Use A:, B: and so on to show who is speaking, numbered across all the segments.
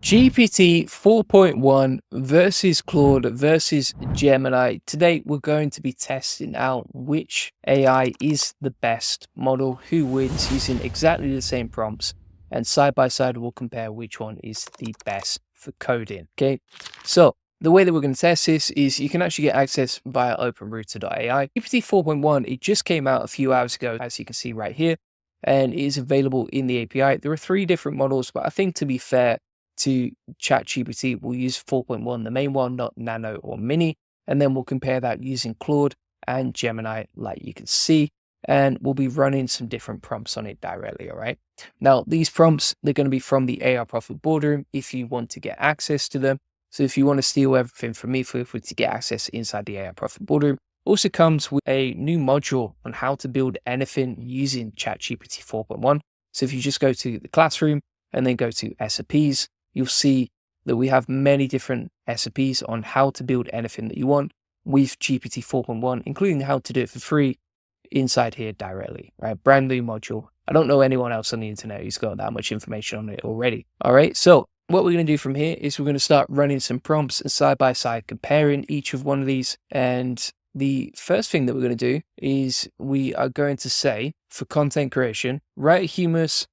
A: GPT 4.1 versus Claude versus Gemini. Today, we're going to be testing out which AI is the best model, who wins using exactly the same prompts, and side by side, we'll compare which one is the best for coding. Okay, so the way that we're going to test this is you can actually get access via openrouter.ai. GPT 4.1, it just came out a few hours ago, as you can see right here, and it is available in the API. There are 3 different models, but I think to be fair to ChatGPT, we'll use 4.1, the main one, not Nano or Mini, and then we'll compare that using Claude and Gemini, like you can see, and we'll be running some different prompts on it directly, all right? Now, these prompts, they're going to be from the AI Profit Boardroom if you want to get access to them. So if you want to steal everything from me, feel free to get access inside the AI Profit Boardroom. Also comes with a new module on how to build anything using ChatGPT 4.1. So if you just go to the classroom and then go to SOPs, you'll see that we have many different SOPs on how to build anything that you want with GPT 4.1, including how to do it for free inside here directly, right? Brand new module. I don't know anyone else on the internet who's got that much information on it already. All right. So what we're going to do from here is we're going to start running some prompts and side by side comparing each of one of these. And the first thing that we're going to do is we are going to say for content creation, write a humorous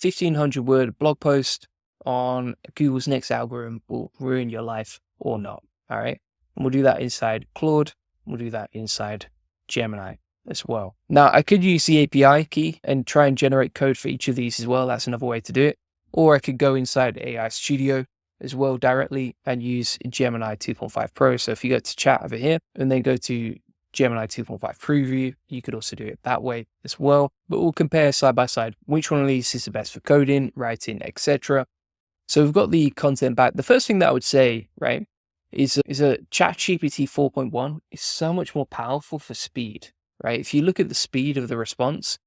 A: 1,500 word blog post on Google's next algorithm will ruin your life or not. All right. And we'll do that inside Claude. We'll do that inside Gemini as well. Now, I could use the API key and try and generate code for each of these as well. That's another way to do it. Or I could go inside AI Studio as well directly and use Gemini 2.5 Pro. So if you go to chat over here and then go to Gemini 2.5 Preview, you could also do it that way as well. But we'll compare side by side which one of these is the best for coding, writing, etc. So we've got the content back. The first thing that I would say, right, is a ChatGPT 4.1 is so much more powerful for speed, right? If you look at the speed of the response,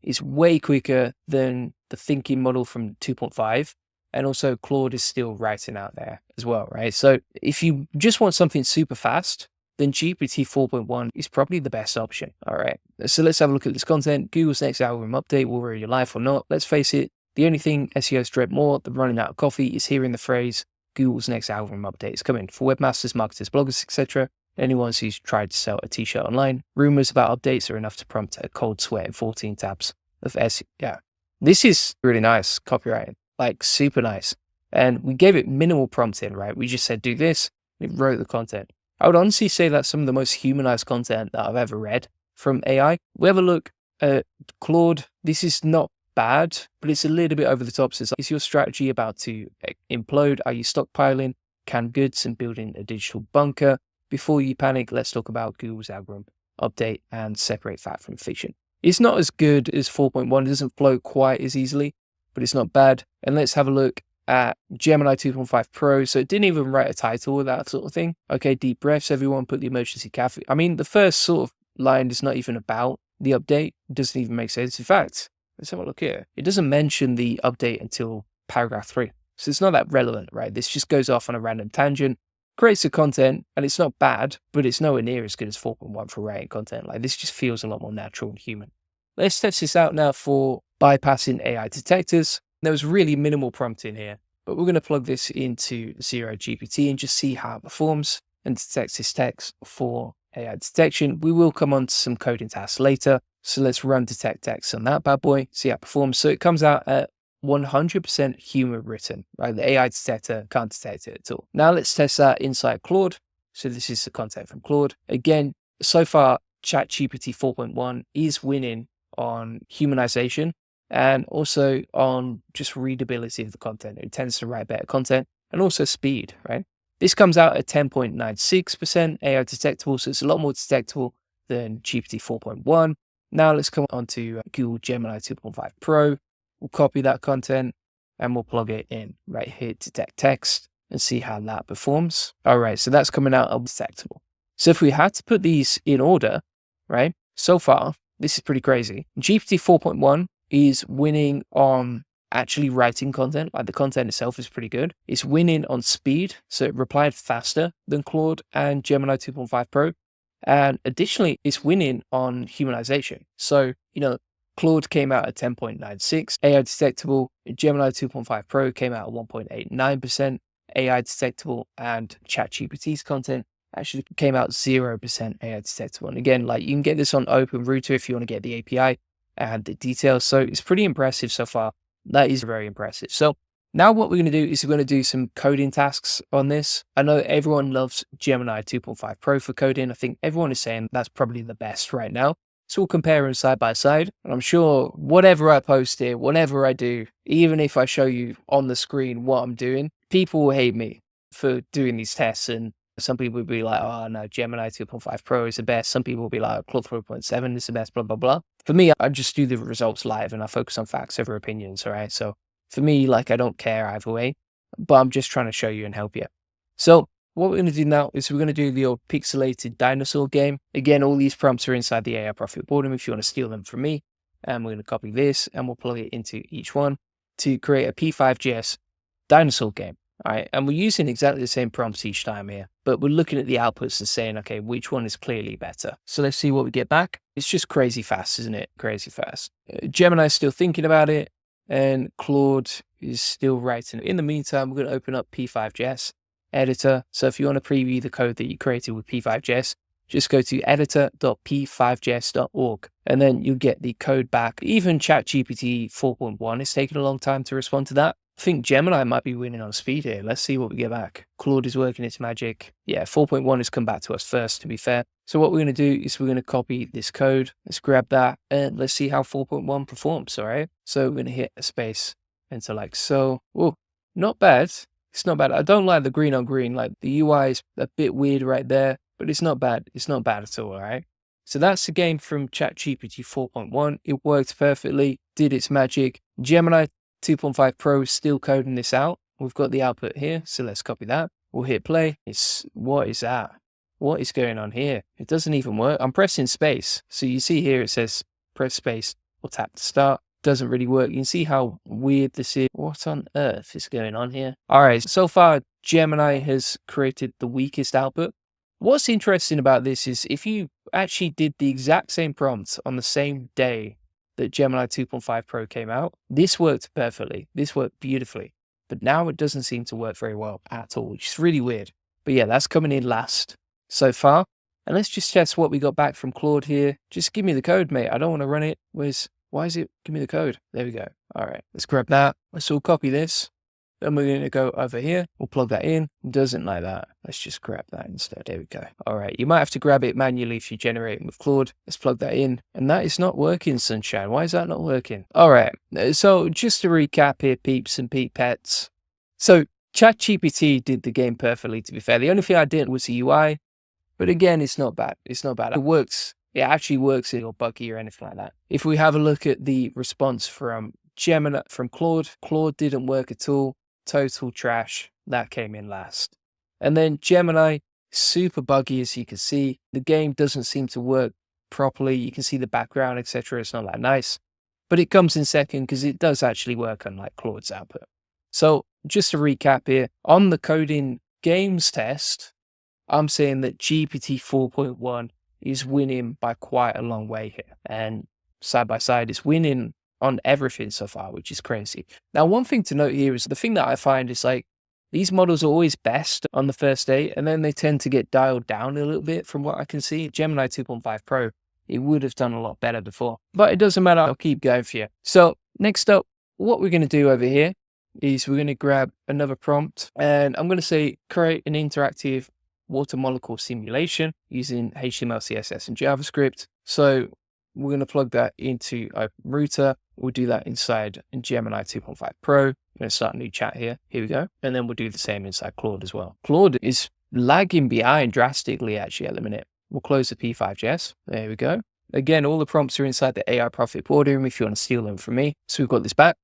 A: it's way quicker than the thinking model from 2.5. And also Claude is still writing out there as well, right? So if you just want something super fast, then GPT 4.1 is probably the best option, all right? So let's have a look at this content. Google's next algorithm update will ruin your life or not. Let's face it, the only thing SEOs dread more than running out of coffee is hearing the phrase, Google's next algorithm update is coming. For webmasters, marketers, bloggers, etc., anyone who's tried to sell a t-shirt online, rumors about updates are enough to prompt a cold sweat in 14 tabs of SEO. Yeah, this is really nice copywriting, like super nice. And we gave it minimal prompting, right? We just said, do this, and it wrote the content. I would honestly say that's some of the most humanized content that I've ever read from AI. We have a look at Claude. This is not bad, but it's a little bit over the top. So is your strategy about to implode? Are you stockpiling canned goods and building a digital bunker? Before you panic, let's talk about Google's algorithm update and separate fact from fiction. It's not as good as 4.1. It doesn't flow quite as easily, but it's not bad. And let's have a look at Gemini 2.5 Pro. So it didn't even write a title or that sort of thing. Okay, deep breaths, everyone, put the emergency cafe. I mean, the first sort of line is not even about the update. It doesn't even make sense. In fact, let's have a look here. It doesn't mention the update until paragraph 3. So it's not that relevant, right? This just goes off on a random tangent, creates the content, and it's not bad, but it's nowhere near as good as 4.1 for writing content. Like this just feels a lot more natural and human. Let's test this out now for bypassing AI detectors. There was really minimal prompting here, but we're going to plug this into Zero GPT and just see how it performs and detects this text for AI detection. We will come on to some coding tasks later. So let's run detect text on that bad boy, see how it performs. So it comes out at 100% human written, right? The AI detector can't detect it at all. Now let's test that inside Claude. So this is the content from Claude. Again, so far, ChatGPT 4.1 is winning on humanization and also on just readability of the content. It tends to write better content and also speed, right? This comes out at 10.96% AI detectable. So it's a lot more detectable than GPT 4.1. Now let's come on to Google Gemini 2.5 Pro. We'll copy that content and we'll plug it in right here, detect text, and see how that performs. All right, so that's coming out undetectable. So if we had to put these in order, right, so far, this is pretty crazy. GPT 4.1 is winning on actually writing content, like the content itself is pretty good. It's winning on speed, so it replied faster than Claude and Gemini 2.5 Pro. And additionally, it's winning on humanization. So, Claude came out at 10.96, AI detectable. Gemini 2.5 Pro came out at 1.89%, AI detectable, and ChatGPT's content actually came out 0% AI detectable. And again, like, you can get this on Open Router if you want to get the API and the details. So it's pretty impressive so far. That is very impressive. So now what we're going to do is we're going to do some coding tasks on this. I know everyone loves Gemini 2.5 Pro for coding. I think everyone is saying that's probably the best right now. So we'll compare them side by side. And I'm sure whatever I post here, whatever I do, even if I show you on the screen what I'm doing, people will hate me for doing these tests. And some people will be like, oh no, Gemini 2.5 Pro is the best. Some people will be like, Claude 4.7 is the best, blah, blah, blah. For me, I just do the results live and I focus on facts over opinions, all right? So for me, like, I don't care either way, but I'm just trying to show you and help you. So what we're going to do now is we're going to do the old pixelated dinosaur game. Again, all these prompts are inside the AI Profit Boredom if you want to steal them from me. And we're going to copy this and we'll plug it into each one to create a P5JS dinosaur game. All right, and we're using exactly the same prompts each time here, but we're looking at the outputs and saying, okay, which one is clearly better? So let's see what we get back. It's just crazy fast, isn't it? Crazy fast. Gemini is still thinking about it, and Claude is still writing. In the meantime, we're going to open up P5JS editor. So if you want to preview the code that you created with P5JS, just go to editor.p5js.org and then you'll get the code back. Even ChatGPT 4.1 is taking a long time to respond to that. I think Gemini might be winning on speed here. Let's see what we get back. Claude is working its magic. Yeah, 4.1 has come back to us first, to be fair. So what we're going to do is we're going to copy this code. Let's grab that and let's see how 4.1 performs, all right? So we're going to hit a space, enter like so. Oh, not bad. It's not bad. I don't like the green on green. Like, the UI is a bit weird right there, but it's not bad. It's not bad at all, all right? So that's the game from ChatGPT 4.1. It worked perfectly, did its magic. Gemini 2.5 Pro is still coding this out. We've got the output here, so let's copy that. We'll hit play. What is that? What is going on here? It doesn't even work. I'm pressing space. So you see here it says press space or tap to start. Doesn't really work. You can see how weird this is. What on earth is going on here? All right, so far Gemini has created the weakest output. What's interesting about this is if you actually did the exact same prompt on the same day that Gemini 2.5 Pro came out, this worked perfectly. This worked beautifully. But now it doesn't seem to work very well at all, which is really weird. But yeah, that's coming in last so far. And let's just test what we got back from Claude here. Just give me the code, mate. I don't want to run it. Why is it? Give me the code. There we go. All right, let's grab that. Let's all copy this. Then we're going to go over here. We'll plug that in. It doesn't like that. Let's just grab that instead. There we go. All right. You might have to grab it manually if you're generating with Claude. Let's plug that in. And that is not working, Sunshine. Why is that not working? All right. So just to recap here, peeps and peepettes. So ChatGPT did the game perfectly, to be fair. The only thing I did was the UI. But again, it's not bad. It's not bad. It works. It actually works. It's not buggy or anything like that. If we have a look at the response from Gemini, from Claude didn't work at all. Total trash. That came in last. And then Gemini, super buggy, as you can see. The game doesn't seem to work properly. You can see the background, etc. It's not that nice. But it comes in second because it does actually work unlike Claude's output. So just to recap here, on the coding games test, I'm saying that GPT 4.1 is winning by quite a long way here. And side by side, it's winning on everything so far, which is crazy. Now, one thing to note here is the thing that I find is like these models are always best on the first day, and then they tend to get dialed down a little bit from what I can see. Gemini 2.5 Pro, it would have done a lot better before, but it doesn't matter. I'll keep going for you. So next up, what we're going to do over here is we're going to grab another prompt, and I'm going to say create an interactive water molecule simulation using HTML, CSS, and JavaScript. So we're going to plug that into Open Router. We'll do that inside Gemini 2.5 Pro. I'm going to start a new chat here. Here we go. And then we'll do the same inside Claude as well. Claude is lagging behind drastically actually at the minute. We'll close the P5JS. There we go. Again, all the prompts are inside the AI Profit Boredom if you want to steal them from me. So we've got this back.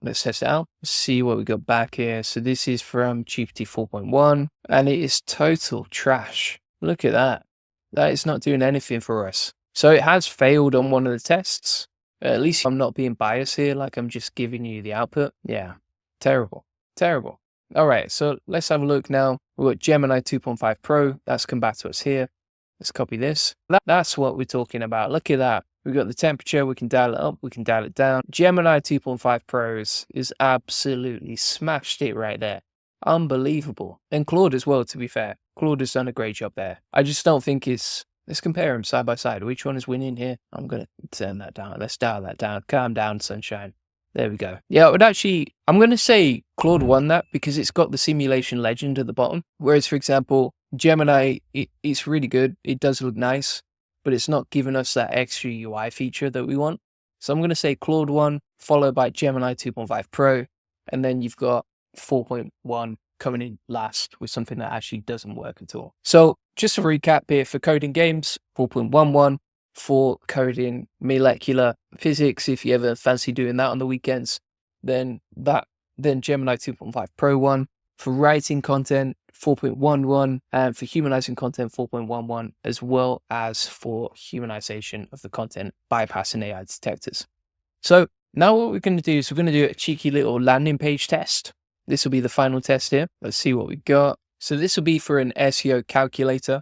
A: Let's test it out. Let's see what we got back here. So this is from GPT 4.1 and it is total trash. Look at that. That is not doing anything for us. So it has failed on one of the tests. At least I'm not being biased here, like I'm just giving you the output. Yeah, terrible, terrible. All right, so let's have a look now. We've got Gemini 2.5 Pro. That's come back to us here. Let's copy this. That's what we're talking about. Look at that. We've got the temperature, we can dial it up, we can dial it down. Gemini 2.5 Pros is absolutely smashed it right there. Unbelievable. And Claude as well, to be fair. Claude has done a great job there. I just don't think it's... Let's compare them side by side. Which one is winning here? I'm going to turn that down. Let's dial that down. Calm down, sunshine. There we go. Yeah, it would actually... I'm going to say Claude won that because it's got the simulation legend at the bottom. Whereas, for example, Gemini, it's really good. It does look nice, but it's not giving us that extra UI feature that we want. So I'm going to say Claude 1, followed by Gemini 2.5 Pro, and then you've got 4.1 coming in last with something that actually doesn't work at all. So just to recap here, for coding games, 4.11, for coding molecular physics, if you ever fancy doing that on the weekends, then Gemini 2.5 Pro 1, for writing content, 4.11, and for humanizing content, 4.11, as well as for humanization of the content, bypassing AI detectors. So now what we're going to do is we're going to do a cheeky little landing page test. This will be the final test here. Let's see what we got. So this will be for an SEO calculator.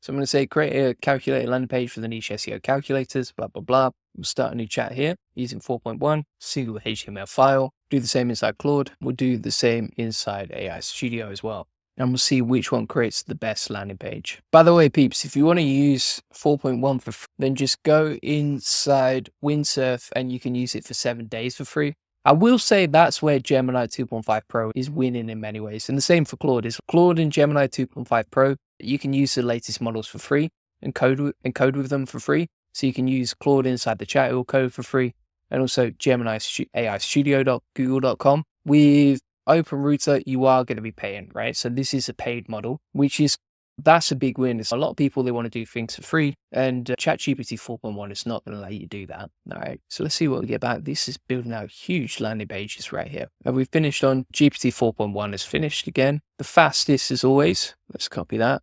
A: So I'm going to say create a calculator landing page for the niche SEO calculators, blah, blah, blah. We'll start a new chat here using 4.1, single HTML file. Do the same inside Claude. We'll do the same inside AI Studio as well. And we'll see which one creates the best landing page. By the way, peeps, if you want to use 4.1 for free, then just go inside Windsurf and you can use it for 7 days for free. I will say that's where Gemini 2.5 Pro is winning in many ways. And the same for Claude. Is Claude and Gemini 2.5 Pro, you can use the latest models for free and code with them for free. So you can use Claude inside the chat, it will code for free. And also Gemini AI Studio.google.com. With OpenRouter, you are going to be paying, right? So this is a paid model, that's a big win. It's a lot of people, they want to do things for free, and ChatGPT 4.1 is not going to let you do that. All right, so let's see what we get back. This is building out huge landing pages right here. And we've finished on GPT 4.1 is finished again. The fastest as always. Let's copy that.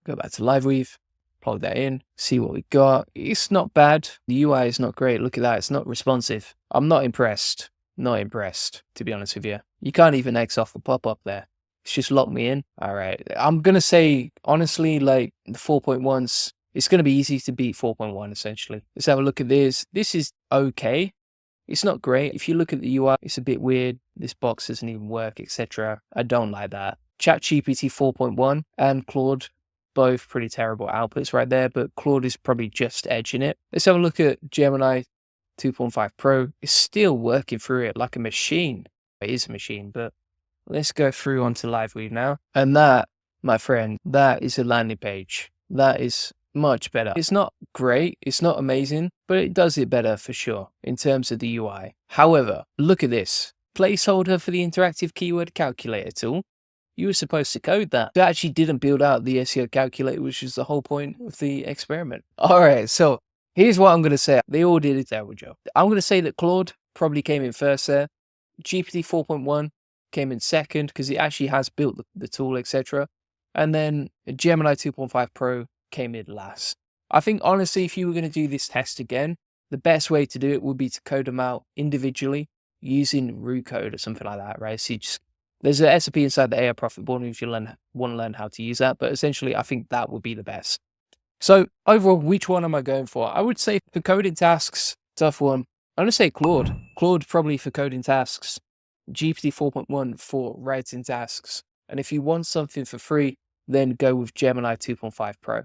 A: Go back to LiveWeave, plug that in, see what we got. It's not bad. The UI is not great. Look at that. It's not responsive. I'm not impressed. Not impressed, to be honest with you. You can't even X off the pop-up there. It's just locked me in. All right. I'm going to say, honestly, like the 4.1s, it's going to be easy to beat 4.1, essentially. Let's have a look at this. This is okay. It's not great. If you look at the UI, it's a bit weird. This box doesn't even work, etc. I don't like that. ChatGPT 4.1 and Claude, both pretty terrible outputs right there, but Claude is probably just edging it. Let's have a look at Gemini 2.5 Pro. It's still working through it like a machine. It is a machine, but let's go through onto LiveWeave now. And that, my friend, that is a landing page. That is much better. It's not great, it's not amazing, but it does it better for sure in terms of the UI. However, look at this. Placeholder for the interactive keyword calculator tool. You were supposed to code that. You actually didn't build out the SEO calculator, which is the whole point of the experiment. All right, so here's what I'm going to say. They all did a terrible job. I'm going to say that Claude probably came in first there. GPT 4.1 came in second because it actually has built the tool, etc. And then Gemini 2.5 Pro came in last. I think, honestly, if you were going to do this test again, the best way to do it would be to code them out individually using root code or something like that, right? So there's a recipe inside the AI Profit Board if you want to learn how to use that. But essentially, I think that would be the best. So overall, which one am I going for? I would say for coding tasks, tough one. I'm going to say Claude. Claude probably for coding tasks. GPT 4.1 for writing tasks. And if you want something for free, then go with Gemini 2.5 Pro. All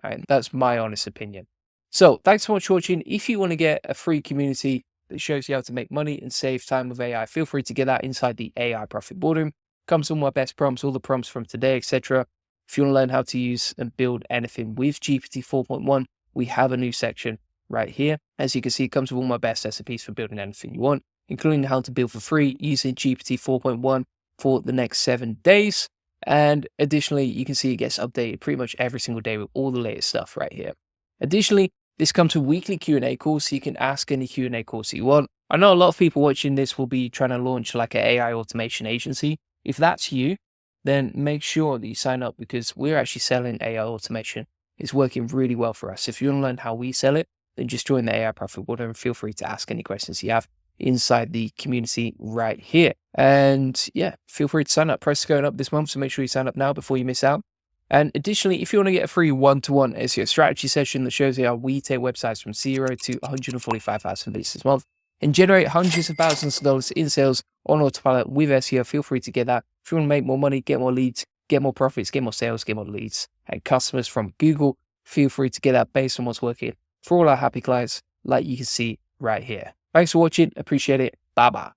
A: right, that's my honest opinion. So thanks so much for watching. If you want to get a free community that shows you how to make money and save time with AI, feel free to get that inside the AI Profit Boardroom. Comes with my best prompts, all the prompts from today, etc. If you want to learn how to use and build anything with GPT 4.1, we have a new section right here. As you can see, it comes with all my best recipes for building anything you want, including how to build for free using GPT 4.1 for the next 7 days. And additionally, you can see it gets updated pretty much every single day with all the latest stuff right here. Additionally, this comes with weekly Q&A calls, so you can ask any Q&A calls you want. I know a lot of people watching this will be trying to launch like an AI automation agency. If that's you, then make sure that you sign up because we're actually selling AI automation. It's working really well for us. If you want to learn how we sell it, then just join the AI Profit Board and feel free to ask any questions you have inside the community right here. And yeah, feel free to sign up. Price is going up this month, so make sure you sign up now before you miss out. And additionally, if you want to get a free one-to-one SEO strategy session that shows you how we take websites from 0 to 145,000 visitors a month and generate hundreds of thousands of dollars in sales on autopilot with SEO, feel free to get that. If you want to make more money, get more leads, get more profits, get more sales, get more leads and customers from Google, feel free to get that based on what's working for all our happy clients, like you can see right here. Thanks for watching. Appreciate it. Bye-bye.